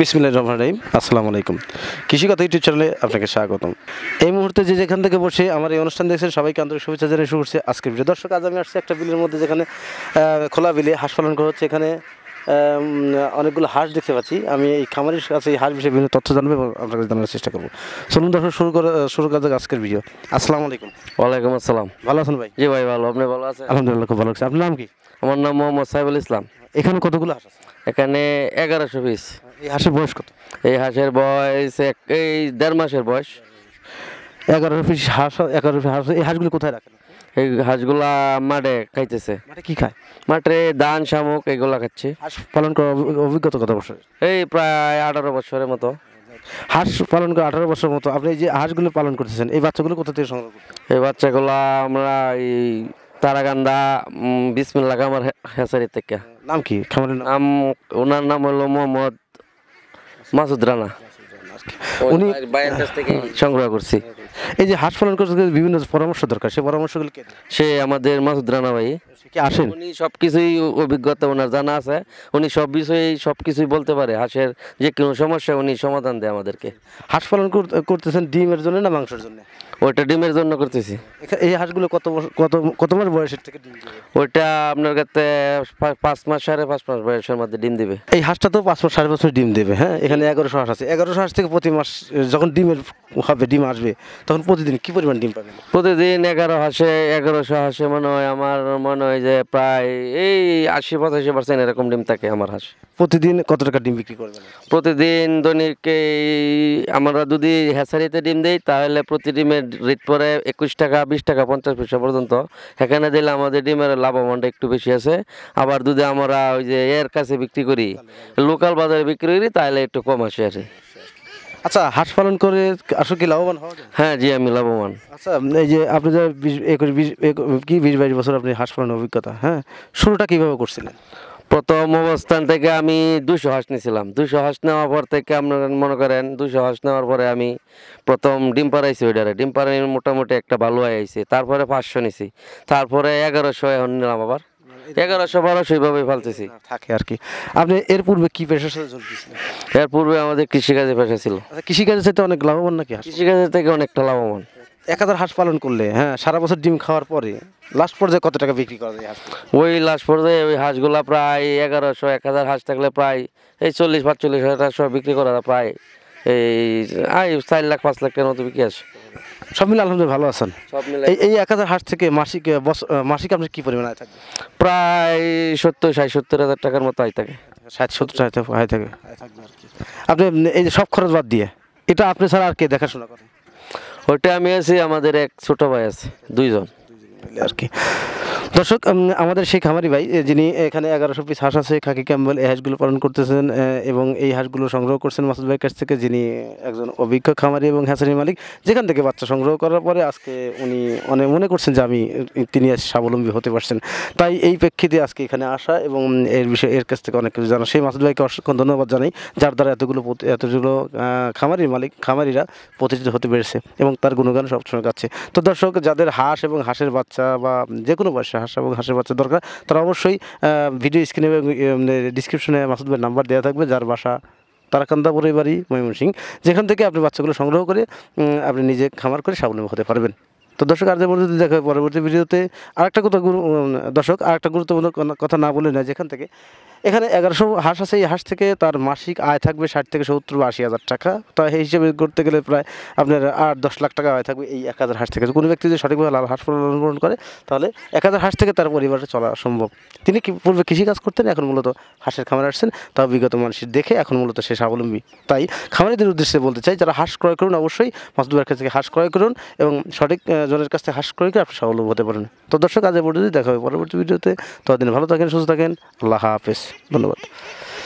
বিসমিল্লাহির রহমানির রহিম। আসসালামু আলাইকুম। কৃষিকথা ইউটিউব চ্যানেলে আপনাকে স্বাগতম। এই মুহূর্তে যে যেখান থেকে বসে আমার এই অনুষ্ঠান দেখছেন সবাইকে আন্তরিক শুভেচ্ছা জানিয়ে শুরু করছি আজকের ভিডিও। দর্শক, আজ আমি আসছি একটা বিলের মধ্যে, যেখানে খোলা বিলে হাঁস পালন করা হচ্ছে। এখানে অনেকগুলো হাঁস দেখতে পাচ্ছি। আমি এই খামারের কাছে এই হাঁস বিষয়ে বিভিন্ন তথ্য জানবো এবং আপনার কাছে জানার চেষ্টা করবো। চলুন দর্শক, শুরু করা যাক আজকের ভিডিও। আসসালামু আলাইকুম। ওয়ালাইকুম আসসালাম। ভালো আছেন ভাই? জি ভাই ভালো, আপনি ভালো আছেন? আলহামদুলিল্লাহ, খুব ভালো আছে। আপনার নাম কি? আমার নাম মোহাম্মদ সাইফুল ইসলাম। এখানে কতগুলো হাঁস আছে? এখানে 1100 পিস। এই হাঁসের বয়স কত? এই হাঁসের বয়স এই 1.5 মাসের বয়স। 11 পিস হাঁস, 11 পিস হাঁস। এই হাঁসগুলো কোথায় রাখেন? এই হাঁসগুলা মাঠে খাইতেছে। মাঠে কি খায়? মাঠে ধান শামুক এগুলা খাচ্ছে। হাঁস পালন করার অভিজ্ঞতা কত বছর? এই প্রায় 18 বছরের মতো। হাঁস পালন করে 18 বছর মতো। আপনি এই যে হাঁসগুলো পালন করতেছেন, এই বাচ্চাগুলো কোথা থেকে সংগ্রহ করতেন? এই বাচ্চাগুলা আমরা এই তারাকান্দা বিসমিল্লাহ আমার হেসারি থেকে। নাম কি খামারের নাম? ওনার নাম হলো মোহাম্মদ মাসুদ রানা। উনি ভাইয়ের কাছ থেকে সংগ্রহ করছি। এই যে হাঁস পালন করতে গেলে বিভিন্ন পরামর্শ দরকার, সেই পরামর্শগুলো কে দেয়? সে আমাদের মাসুদ রানা ভাই। সে কি আসেন? উনি সবকিছুই অভিজ্ঞতা ওনার জানা আছে। উনি সবকিছুই বলতে পারে। হাঁসের যে কোনো সমস্যা উনি সমাধান দেয় আমাদেরকে। হাঁস পালন করতেছেন ডিমের জন্য না মাংসের জন্য? ওইটা ডিমের জন্য করতেছি। এই হাঁসগুলো কত মাস বয়সের থেকে ডিম দেবে? ওইটা আপনার কাছে 5 মাস 5.5 মাস বয়সের মধ্যে ডিম দিবে। এই হাঁসটা তো 5 মাস 5.5 মাস ডিম দেবে। হ্যাঁ, এখানে 1100 হাঁস আছে। 1100 হাঁস থেকে প্রতি মাস যখন ডিম আসবে, তখন প্রতিদিন কি পরিমাণ ডিম পাবেন? প্রতিদিন 1100 হাঁসে আমার মনে হয় যে প্রায় এই 80-85% এরকম ডিম থাকে আমার হাঁস। প্রতিদিন কত টাকা ডিম বিক্রি করবেন? প্রতিদিন দৈনিক আমরা যদি হ্যাচারিতে ডিম দিই তাহলে প্রতি ডিমের রেট পড়ে 21 টাকা, 20 টাকা, 50 পয়সা পর্যন্ত। এখানে দিলে আমাদের ডিমের লাভবানটা একটু বেশি আছে। আবার যদি আমরা ওই যে এর কাছে বিক্রি করি, লোকাল বাজারে বিক্রি করি, তাহলে একটু কম আসে আর কি। আচ্ছা, হাঁস পালন করে আসলে কি লাভবান হওয়া যায়? হ্যাঁ জি, আমি লাভবান। আচ্ছা, এই যে আপনি যে 20-22 বছর আপনি হাঁস পালনের অভিজ্ঞতা, হ্যাঁ, শুরুটা কিভাবে করছিলেন? প্রথম অবস্থান থেকে আমি 200 হাঁস নিয়েছিলাম। 200 হাঁস নেওয়ার পর থেকে আপনার মনে করেন 200 হাঁস নেওয়ার পরে আমি প্রথম ডিম পাড়াইছি। ওইটারে ডিম পাড়াই মোটামুটি একটা ভালো আইছে। তারপরে 500 নিছি, তারপরে 1100 এখন নিলাম আবার 1100-1200 এইভাবে ফালতেছি থাকে আর কি। আপনি এর পূর্বে কি পেশার সাথে জড়িত ছিলেন? এর পূর্বে আমাদের কৃষিকাজে পেশা ছিল। আচ্ছা, কৃষিকাজের সাথে অনেক লাভবান নাকি হাঁস? কৃষিকাজের থেকে অনেকটা লাভবান। 1000 হাঁস পালন করলে, হ্যাঁ, সারা বছর ডিম খাওয়ার পরে লাস্ট পর্যায়ে কত টাকা বিক্রি করা যায় হাঁস? ওই লাস্ট পর্যায়ে ওই হাঁসগুলা প্রায় 1100-1000 হাঁস থাকলে প্রায় এই 40-45 হাজার টাকা বিক্রি করা যায়। প্রায় এই 4 লাখ 5 লাখ টাকার মতো বিক্রি আসে। সব মিলে আলহামদুলিল্লাহ ভালো আছেন। সব মিলে এই 1000 হাঁস থেকে মাসিক আপনার কি পরিমাণ আয় থাকে? প্রায় 70-70 হাজার টাকার মতো আয় থাকে। 60-70 আয় থাকে আর কি। আপনি এই যে সব খরচ বাদ দিয়ে, এটা আপনি ছাড়া আর কে দেখাশোনা করেন? ওইটা আমি আছি, আমাদের এক ছোট ভাই আছে, 2 জন আর কি। দর্শক, আমাদের সেই খামারি ভাই যিনি এখানে 1100 পিস হাঁস আছে, খাকি ক্যাম্বেল, এই হাঁসগুলো পালন করতেছেন এবং এই হাঁসগুলো সংগ্রহ করছেন মাসুদ ভাইয়ের কাছ থেকে, যিনি একজন অভিজ্ঞ খামারি এবং হ্যাচারির মালিক। যেখান থেকে বাচ্চা সংগ্রহ করার পরে আজকে উনি মনে করছেন যে তিনি স্বাবলম্বী হতে পারছেন। তাই এই প্রেক্ষিতে আজকে এখানে আসা এবং এর কাছ থেকে অনেক কিছু জানা। সেই মাসুদ ভাইকে অসংখ্য ধন্যবাদ জানাই, যার দ্বারা এতগুলো খামারিরা প্রতিষ্ঠিত হতে পেরেছে এবং তার গুণগান সবসময় গাচ্ছে। তো দর্শক, যাদের হাঁস এবং হাঁসের বাচ্চা বা যে কোনো বয়সে হাঁস এবং হাঁসের বাচ্চা দরকার, তারা অবশ্যই ভিডিও স্ক্রিনে এবং ডিসক্রিপশনে মাসুদ ভাইয়ের নাম্বার দেওয়া থাকবে, যার বাসা তারাকান্দা বাড়ি, ময়মনসিংহ, যেখান থেকে আপনি বাচ্চাগুলো সংগ্রহ করে আপনি নিজে খামার করে স্বাবলম্বী হতে পারবেন। তো দর্শক, আর পরবর্তী দেখা হবে পরবর্তী ভিডিওতে। আরেকটা গুরুত্বপূর্ণ কথা না বলে না, যেখান থেকে এখানে 1100 হাঁস আছে, এই হাঁস থেকে তার মাসিক আয় থাকবে 60 থেকে 70 বা 80 হাজার টাকা। তো এই হিসেবে করতে গেলে প্রায় আপনার 8-10 লাখ টাকা আয় থাকবে এই 1000 হাঁস থেকে। কোনো ব্যক্তি যদি সঠিকভাবে হাঁস পালন করে, তাহলে 1000 হাঁস থেকে তার পরিবারে চলা সম্ভব। তিনি পূর্বে কৃষিকাজ করতেন, এখন মূলত হাঁসের খামারে আসছেন, তাও বিগত মানুষের দেখে এখন মূলত সে স্বাবলম্বী। তাই খামারিদের উদ্দেশ্যে বলতে চাই, যারা হাঁস ক্রয় করুন, অবশ্যই মাসুদ ভাইয়ের কাছ থেকে হাঁস ক্রয় করুন এবং সঠিক জনের কাছ থেকে হাঁস ক্রয় করে আপনি স্বাবলম্বী হতে পারেন। তো দর্শক, আজ পর্যন্ত দেখা হবে পরবর্তী ভিডিওতে। ততদিন ভালো থাকেন, সুস্থ থাকেন। আল্লাহ হাফেজ, ধন্যবাদ।